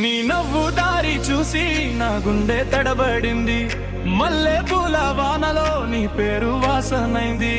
నీ నవ్వు దారి చూసి నా గుండె తడబడింది, మల్లె పూల వానలో నీ పేరు వాసనైంది.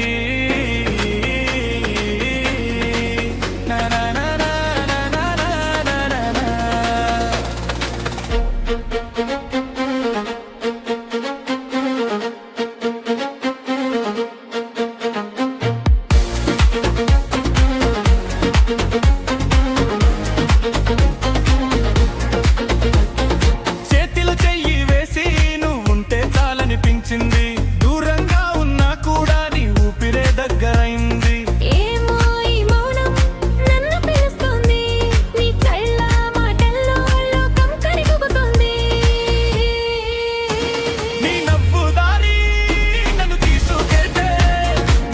దూరంగా ఉన్నా కూడా నీ ఊపిరే దగ్గరైంది. ఏమో ఈ మౌనం నన్ను పిలుస్తుంది, నీ కళ్ళ మాటల్లో లోకం కరిగిపోతుంది. నీ నవ్వు దారి నన్ను తీసుకెళ్తే,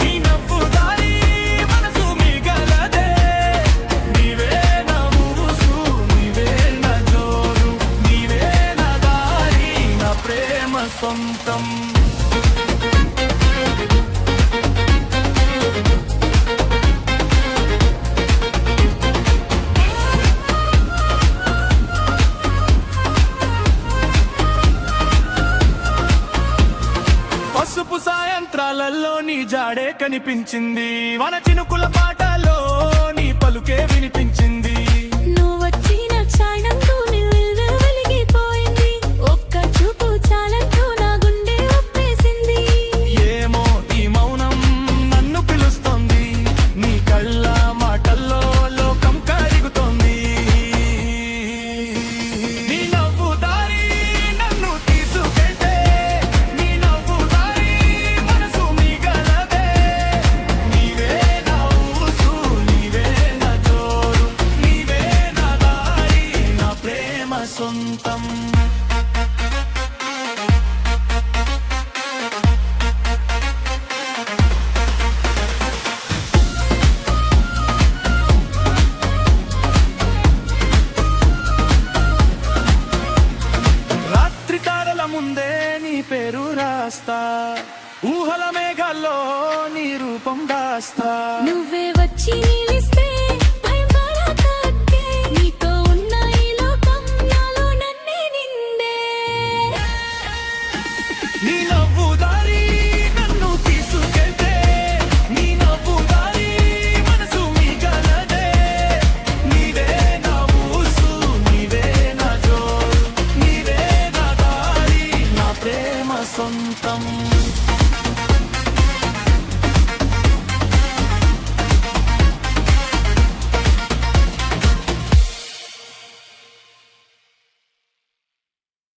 నీ నవ్వు దారి మనసు మిగలదే. నీవే నా ఊసు, నీవే నా జోరు, నీవే నా దారి, నా ప్రేమ సొంతం. పసుపు సాయంత్రాలలో నీ జాడే కనిపించింది, వన చినుకుల పాటలో నీ పలుకే వినిపించింది. నువ్వొచ్చిన క్షణంతో నిల్లు వెలిగిపోయింది, ఒక్క చూపు చాలంటూ నా గుండె ఒప్పేసింది. ఏమో ఈ మౌనం నన్ను పిలుస్తోంది, నీ కళ్ళ మాటల్లో లోకం కరుగుతోంది. నీ నవ్వు దారి నన్ను తీసుకెళ్తే, నీ నవ్వు దారి మనసు మిగలదే. నీవే నా ఊసు, నీవే నా జోరు, నీవే నా దారి, నా ప్రేమ సొంతం. రాత్రి తారల ముందే నీ పేరు రాస్తా, ఊహల మేఘాల్లో నీ రూపం దాస్తా. నువ్వే వచ్చి నిలిస్తే